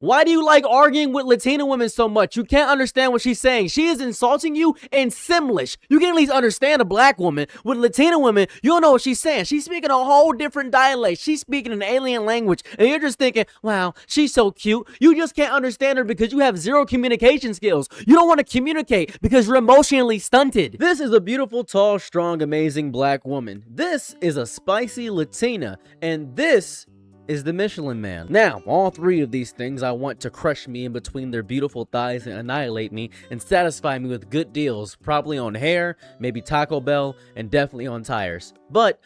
Why do you like arguing with Latina women so much? You can't understand what she's saying. She is insulting you in Simlish. You can at least understand a black woman. With Latina women, you don't know what she's saying. She's speaking a whole different dialect. She's speaking an alien language. And you're just thinking, wow, she's so cute. You just can't understand her because you have zero communication skills. You don't want to communicate because you're emotionally stunted. This is a beautiful, tall, strong, amazing black woman. This is a spicy Latina. And this is the Michelin Man. Now, all three of these things I want to crush me in between their beautiful thighs and annihilate me and satisfy me with good deals, probably on hair, maybe Taco Bell, and definitely on tires. But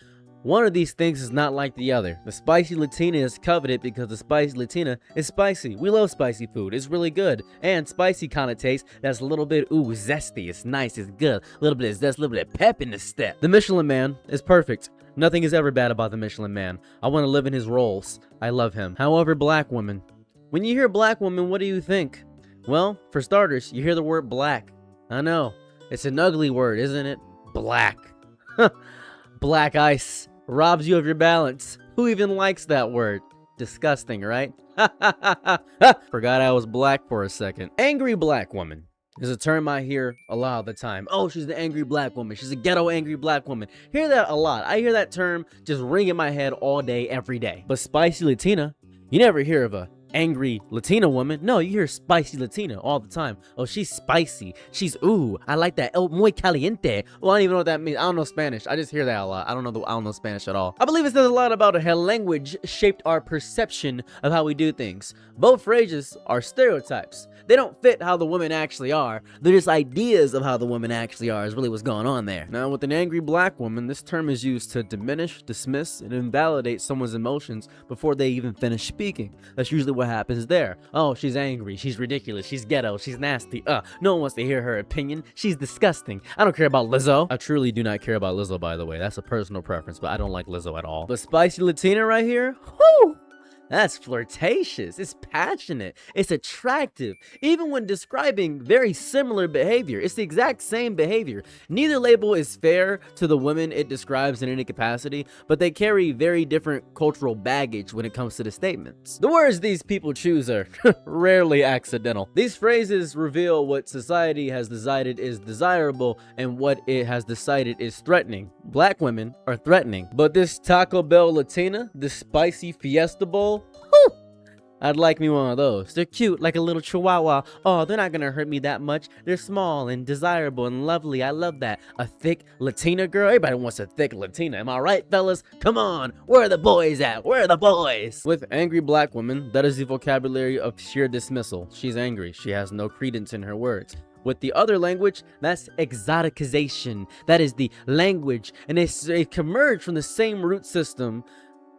one of these things is not like the other. The spicy Latina is coveted because the spicy Latina is spicy. We love spicy food. It's really good. And spicy kind of taste that's a little bit, ooh, zesty. It's nice. It's good. A little bit of zest, a little bit of pep in the step. The Michelin Man is perfect. Nothing is ever bad about the Michelin Man. I want to live in his roles. I love him. However, black woman. When you hear black woman, what do you think? Well, for starters, you hear the word black. I know. It's an ugly word, isn't it? Black. Black ice. Robs you of your balance. Who even likes that word? Disgusting, right? Forgot I was black for a second. Angry black woman is a term I hear a lot of the time. Oh, she's the angry black woman. She's a ghetto angry black woman. Hear that a lot. I hear that term just ring in my head all day, every day. But spicy Latina, you never hear of a angry Latina woman. No, you hear spicy Latina all the time. Oh, she's spicy. She's, ooh, I like that. El muy caliente. Well, I don't even know what that means. I don't know Spanish. I just hear that a lot. I don't know Spanish at all. I believe it says a lot about how language shaped our perception of how we do things. Both phrases are stereotypes. They don't fit how the women actually are. They're just ideas of how the women actually are is really what's going on there. Now, with an angry black woman, this term is used to diminish, dismiss, and invalidate someone's emotions before they even finish speaking. That's usually what happens there. Oh, she's angry. She's ridiculous. She's ghetto. She's nasty. No one wants to hear her opinion. She's disgusting. I don't care about Lizzo. I truly do not care about Lizzo, by the way. That's a personal preference, but I don't like Lizzo at all. But spicy Latina right here, whoo! That's flirtatious. It's passionate. It's attractive. Even when describing very similar behavior, it's the exact same behavior. Neither label is fair to the women it describes in any capacity, but they carry very different cultural baggage when it comes to the statements. The words these people choose are rarely accidental. These phrases reveal what society has decided is desirable and what it has decided is threatening. Black women are threatening. But this Taco Bell Latina, this spicy Fiesta Bowl, I'd like me one of those. They're cute, like a little chihuahua. Oh, they're not gonna hurt me that much. They're small and desirable and lovely. I love that. A thick Latina girl? Everybody wants a thick Latina. Am I right, fellas? Come on. Where are the boys at? Where are the boys? With angry black women, that is the vocabulary of sheer dismissal. She's angry. She has no credence in her words. With the other language, that's exoticization. That is the language, and it can emerge from the same root system.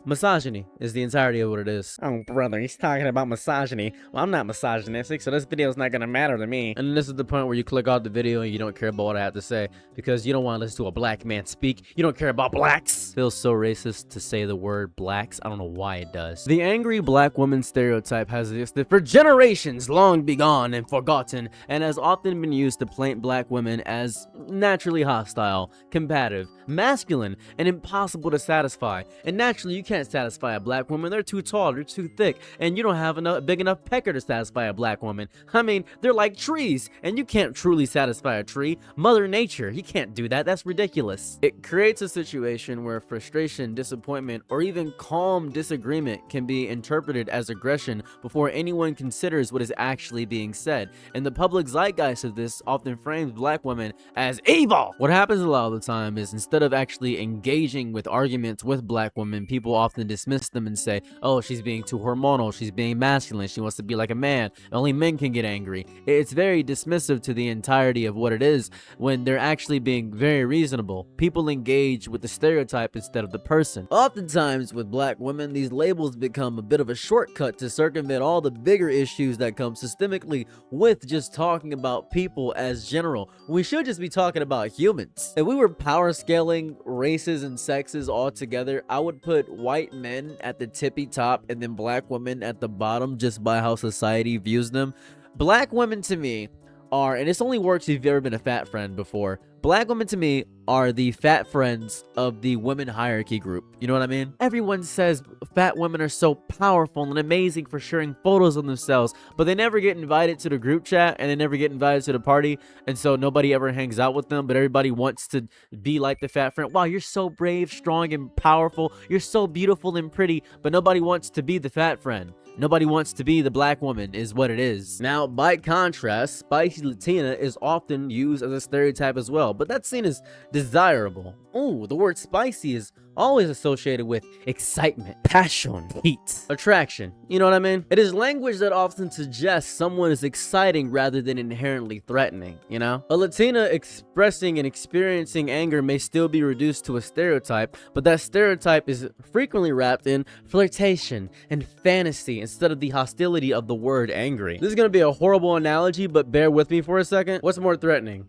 Misogyny is the entirety of what it is. Oh, brother, he's talking about misogyny. Well, I'm not misogynistic, so this video is not gonna matter to me. And this is the point where you click off the video and you don't care about what I have to say because you don't want to listen to a black man speak. You don't care about blacks. Feels so racist to say the word blacks. I don't know why it does. The angry black woman stereotype has existed for generations, long begone and forgotten, and has often been used to paint black women as naturally hostile, combative, masculine, and impossible to satisfy. And naturally, you can't satisfy a black woman. They're too tall, they're too thick, and you don't have a big enough pecker to satisfy a black woman. I mean, they're like trees, and you can't truly satisfy a tree. Mother Nature, you can't do that. That's ridiculous. It creates a situation where frustration, disappointment, or even calm disagreement can be interpreted as aggression before anyone considers what is actually being said. And the public zeitgeist of this often frames black women as evil. What happens a lot of the time is instead of actually engaging with arguments with black women, people often dismiss them and say, oh, she's being too hormonal, she's being masculine, she wants to be like a man, only men can get angry. It's very dismissive to the entirety of what it is when they're actually being very reasonable. People engage with the stereotype instead of the person. Oftentimes with black women, these labels become a bit of a shortcut to circumvent all the bigger issues that come systemically with just talking about people as general. We should just be talking about humans. If we were power scaling races and sexes all together, I would put white men at the tippy top and then black women at the bottom just by how society views them. Black women to me are, and this only works if you've ever been a fat friend before, black women to me are the fat friends of the women hierarchy group. You know what I mean? Everyone says fat women are so powerful and amazing for sharing photos of themselves, but they never get invited to the group chat and they never get invited to the party, and so nobody ever hangs out with them, but everybody wants to be like the fat friend. Wow, you're so brave, strong, and powerful. You're so beautiful and pretty, but nobody wants to be the fat friend. Nobody wants to be the black woman is what it is. Now, by contrast, spicy Latina is often used as a stereotype as well, but that's seen as desirable. Ooh, the word spicy is always associated with excitement, passion, heat, attraction. You know what I mean? It is language that often suggests someone is exciting rather than inherently threatening, you know? A Latina expressing and experiencing anger may still be reduced to a stereotype, but that stereotype is frequently wrapped in flirtation and fantasy instead of the hostility of the word angry. This is gonna be a horrible analogy, but bear with me for a second. What's more threatening?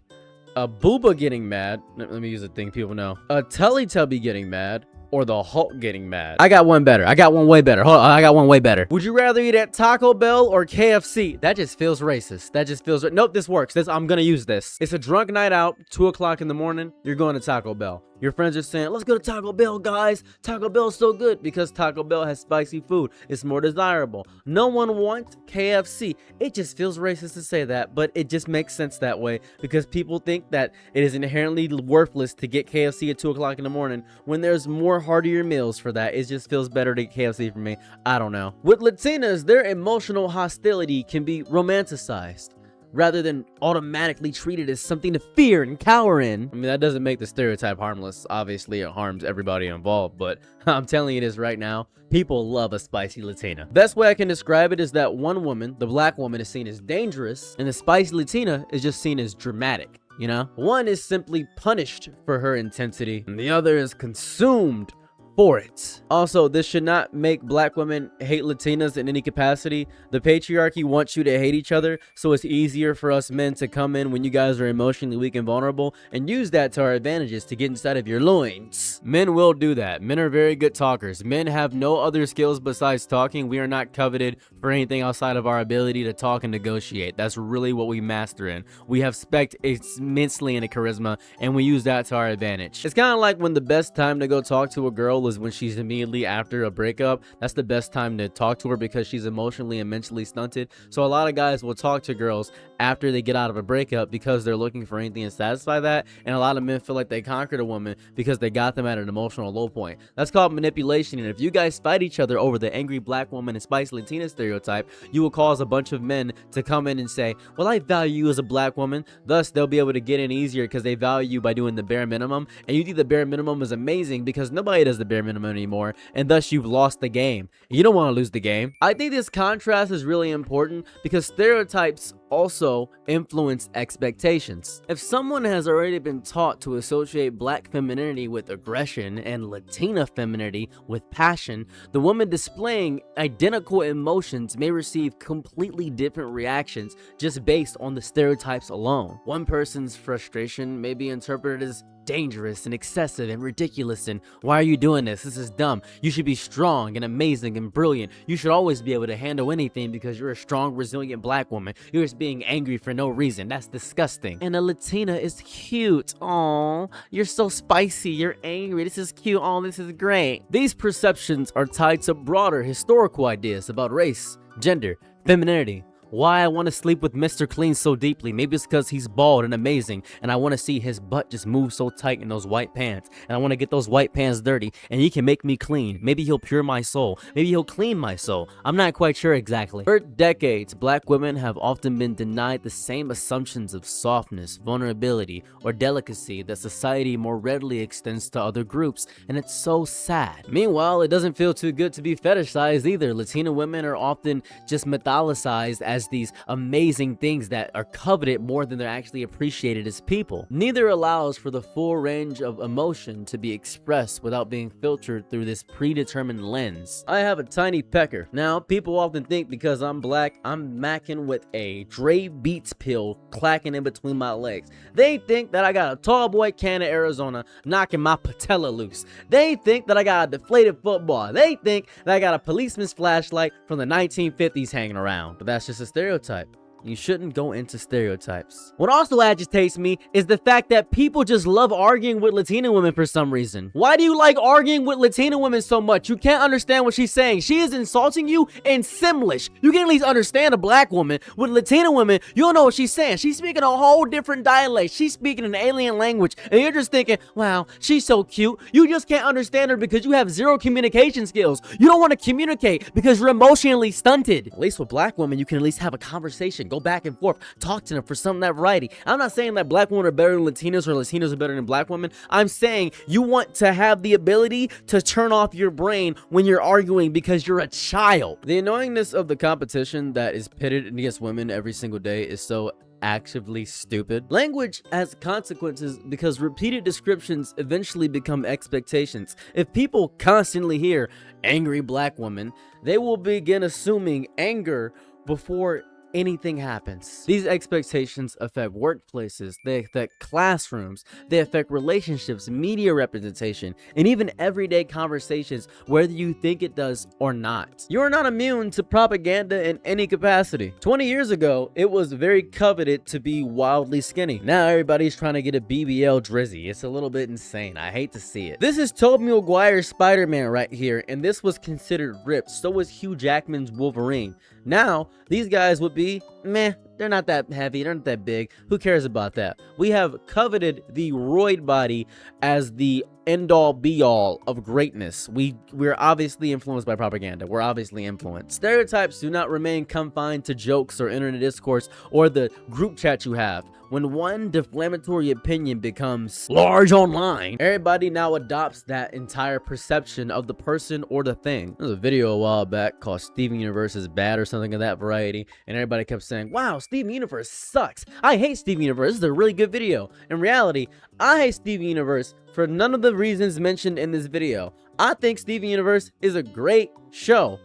A booba getting mad, let me use a thing people know, a Teletubby getting mad, or the Hulk getting mad? I got one better. I got one way better. Hold on, I got one way better. Would you rather eat at Taco Bell or KFC? That just feels racist. That just feels... Nope, this works. I'm gonna use this. It's a drunk night out, 2 o'clock in the morning. You're going to Taco Bell. Your friends are saying, let's go to Taco Bell, guys. Taco Bell's so good because Taco Bell has spicy food. It's more desirable. No one wants KFC. It just feels racist to say that, but it just makes sense that way because people think that it is inherently worthless to get KFC at 2 o'clock in the morning when there's more heartier meals for that. It just feels better to get KFC for me. I don't know. With Latinas, their emotional hostility can be romanticized rather than automatically treated as something to fear and cower in. I mean, that doesn't make the stereotype harmless. Obviously, it harms everybody involved, but I'm telling you this right now, people love a spicy Latina. Best way I can describe it is that one woman, the black woman, is seen as dangerous, and the spicy Latina is just seen as dramatic, you know? One is simply punished for her intensity, and the other is consumed for it. Also, this should not make black women hate Latinas in any capacity. The patriarchy wants you to hate each other, so it's easier for us men to come in when you guys are emotionally weak and vulnerable and use that to our advantages to get inside of your loins. Men will do that. Men are very good talkers. Men have no other skills besides talking. We are not coveted for anything outside of our ability to talk and negotiate. That's really what we master in. We have spec immensely in a charisma, and we use that to our advantage. It's kind of like when the best time to go talk to a girl is when she's immediately after a breakup. That's the best time to talk to her because she's emotionally and mentally stunted. So a lot of guys will talk to girls after they get out of a breakup because they're looking for anything to satisfy that, and a lot of men feel like they conquered a woman because they got them at an emotional low point. That's called manipulation, and if you guys fight each other over the angry black woman and spicy Latina stereotype, you will cause a bunch of men to come in and say, well, I value you as a black woman. Thus, they'll be able to get in easier because they value you by doing the bare minimum, and you think the bare minimum is amazing because nobody does the bare minimum anymore, and thus you've lost the game. You don't want to lose the game. I think this contrast is really important because stereotypes also influence expectations. If someone has already been taught to associate black femininity with aggression and Latina femininity with passion, the woman displaying identical emotions may receive completely different reactions just based on the stereotypes alone. One person's frustration may be interpreted as dangerous and excessive and ridiculous, and why are you doing this? This is dumb. You should be strong and amazing and brilliant. You should always be able to handle anything because you're a strong, resilient black woman. You're just being angry for no reason. That's disgusting. And a Latina is cute. Aw, you're so spicy. You're angry. This is cute. Oh, this is great. These perceptions are tied to broader historical ideas about race, gender, femininity. Why I want to sleep with Mr. Clean so deeply. Maybe it's because he's bald and amazing, and I want to see his butt just move so tight in those white pants, and I want to get those white pants dirty, and he can make me clean. Maybe he'll pure my soul. Maybe he'll clean my soul. I'm not quite sure exactly. For decades, black women have often been denied the same assumptions of softness, vulnerability, or delicacy that society more readily extends to other groups, and it's so sad. Meanwhile, it doesn't feel too good to be fetishized either. Latina women are often just mythologized as these amazing things that are coveted more than they're actually appreciated as people. Neither allows for the full range of emotion to be expressed without being filtered through this predetermined lens. I have a tiny pecker. Now, people often think because I'm black, I'm macking with a Dre Beats pill clacking in between my legs. They think that I got a tall boy can of Arizona knocking my patella loose. They think that I got a deflated football. They think that I got a policeman's flashlight from the 1950s hanging around. But that's just a stereotype. You shouldn't go into stereotypes. What also agitates me is the fact that people just love arguing with Latina women for some reason. Why do you like arguing with Latina women so much? You can't understand what she's saying. She is insulting you in Simlish. You can at least understand a black woman. With Latina women, you don't know what she's saying. She's speaking a whole different dialect. She's speaking an alien language, and you're just thinking, wow, she's so cute. You just can't understand her because you have zero communication skills. You don't want to communicate because you're emotionally stunted. At least with black women, you can at least have a conversation, go back and forth, talk to them for some of that variety. I'm not saying that black women are better than Latinos or Latinos are better than black women. I'm saying you want to have the ability to turn off your brain when you're arguing because you're a child. The annoyingness of the competition that is pitted against women every single day is so actively stupid. Language has consequences because repeated descriptions eventually become expectations. If people constantly hear angry black woman, they will begin assuming anger before anything happens. These expectations affect workplaces, they affect classrooms, they affect relationships, media representation, and even everyday conversations, whether you think it does or not. You're not immune to propaganda in any capacity. 20 years ago, it was very coveted to be wildly skinny. Now everybody's trying to get a BBL drizzy. It's a little bit insane. I hate to see it. This is Tobey Maguire's Spider-Man right here, and this was considered ripped. So was Hugh Jackman's Wolverine. Now, these guys would be, meh, they're not that heavy, they're not that big. Who cares about that? We have coveted the roid body as the end-all be-all of greatness. We're obviously influenced by propaganda. We're obviously influenced. Stereotypes do not remain confined to jokes or internet discourse or the group chat you have. When one defamatory opinion becomes large online, everybody now adopts that entire perception of the person or the thing. There was a video a while back called Steven Universe is bad or something of that variety, and everybody kept saying, wow, Steven Universe sucks. I hate Steven Universe. This is a really good video. In reality, I hate Steven Universe for none of the reasons mentioned in this video. I think Steven Universe is a great show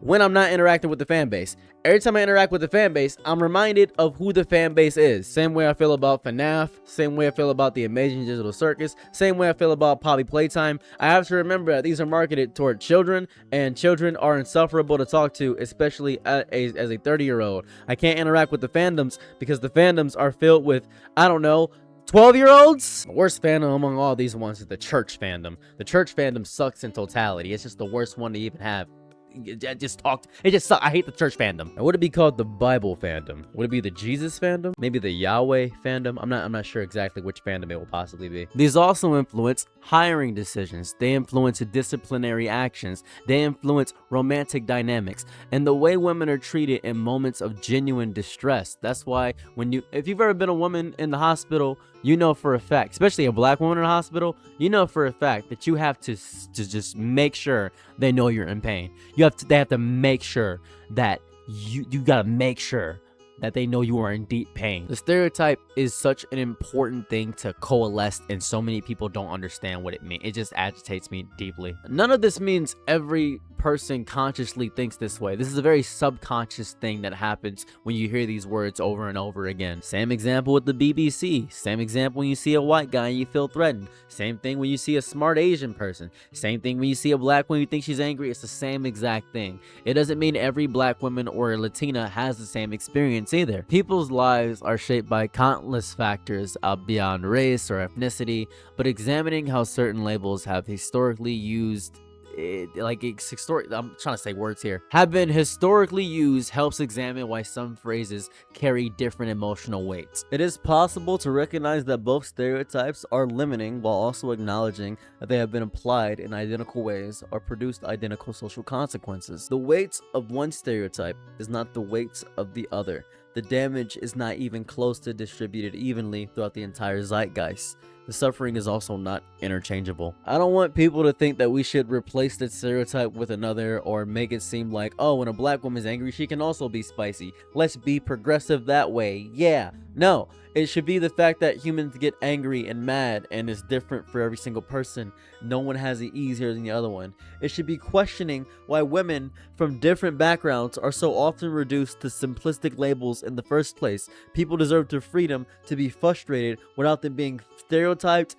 when I'm not interacting with the fan base. Every time I interact with the fan base, I'm reminded of who the fan base is. Same way I feel about FNAF, same way I feel about the Amazing Digital Circus, same way I feel about Poppy Playtime. I have to remember that these are marketed toward children, and children are insufferable to talk to, especially as a 30-year-old. I can't interact with the fandoms because the fandoms are filled with, I don't know, 12-year-olds? The worst fandom among all these ones is the church fandom. The church fandom sucks in totality. It's just the worst one to even have. It just sucks. I hate the church fandom. Or would it be called the Bible fandom? Would it be the Jesus fandom? Maybe the Yahweh fandom? I'm not sure exactly which fandom it will possibly be. These also influence hiring decisions. They influence disciplinary actions. They influence romantic dynamics and the way women are treated in moments of genuine distress. That's why if you've ever been a woman in the hospital, you know for a fact, especially a black woman in the hospital, you know for a fact that you have to just make sure they know you're in pain. They have to make sure that you gotta make sure that they know you are in deep pain. The stereotype is such an important thing to coalesce, and so many people don't understand what it means. It just agitates me deeply. None of this means every person consciously thinks this way. This is a very subconscious thing that happens when you hear these words over and over again. Same example with the BBC. Same example when you see a white guy and you feel threatened. Same thing when you see a smart Asian person. Same thing when you see a black woman, you think she's angry. It's the same exact thing. It doesn't mean every black woman or Latina has the same experience either. People's lives are shaped by countless factors beyond race or ethnicity, but examining how certain labels have historically used I'm trying to say words here, have been historically used helps examine why some phrases carry different emotional weights. It is possible to recognize that both stereotypes are limiting while also acknowledging that they have been applied in identical ways or produced identical social consequences. The weights of one stereotype is not the weights of the other. The damage is not even close to distributed evenly throughout the entire zeitgeist. The suffering is also not interchangeable. I don't want people to think that we should replace that stereotype with another or make it seem like, oh, when a black woman's angry, she can also be spicy. Let's be progressive that way. Yeah. No, it should be the fact that humans get angry and mad, and it's different for every single person. No one has it easier than the other one. It should be questioning why women from different backgrounds are so often reduced to simplistic labels in the first place. People deserve the freedom to be frustrated without them being stereotyped,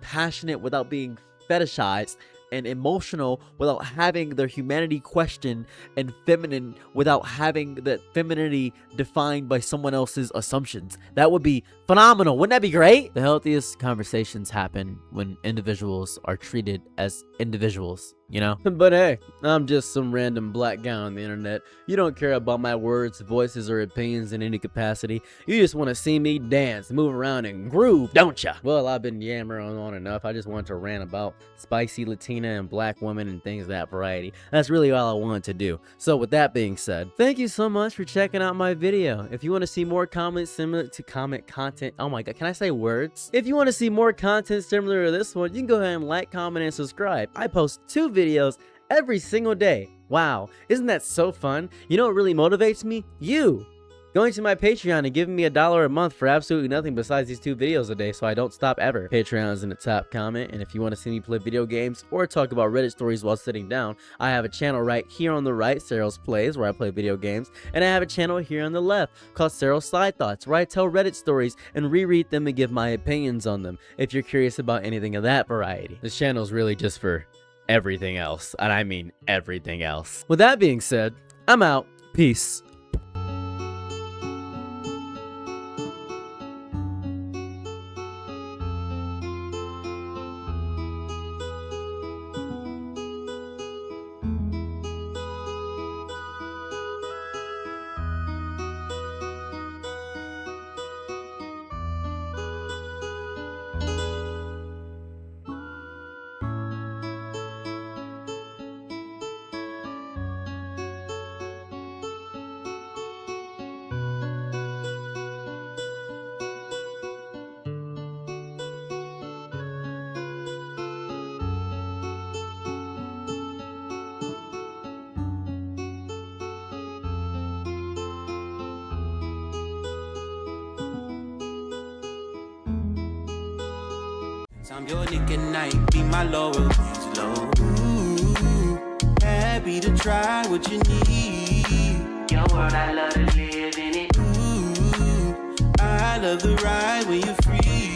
passionate without being fetishized, and emotional without having their humanity questioned, and feminine without having that femininity defined by someone else's assumptions. That would be phenomenal. Wouldn't that be great? The healthiest conversations happen when individuals are treated as individuals, you know? But hey, I'm just some random black guy on the internet. You don't care about my words, voices, or opinions in any capacity. You just want to see me dance, move around, and groove, don't ya? Well, I've been yammering on enough. I just wanted to rant about spicy Latina and black women and things of that variety. That's really all I wanted to do. So with that being said, thank you so much for checking out my video. If you want to see more comments similar to content, oh my god, can I say words? If you want to see more content similar to this one, you can go ahead and like, comment, and subscribe. I post 2 videos every single day. Wow, isn't that so fun? You know what really motivates me? You! Going to my Patreon and giving me $1 a month for absolutely nothing besides these 2 videos a day, so I don't stop ever. Patreon is in the top comment, and if you want to see me play video games or talk about Reddit stories while sitting down, I have a channel right here on the right, Cyril's Plays, where I play video games, and I have a channel here on the left called Cyril's Side Thoughts, where I tell Reddit stories and reread them and give my opinions on them, if you're curious about anything of that variety. This channel is really just for everything else, and I mean everything else. With that being said, I'm out. Peace. I'm your nigga night, be my Laurel Angelo. Ooh, happy to try what you need. Your world, I love to live in it. Ooh, I love the ride when you're free.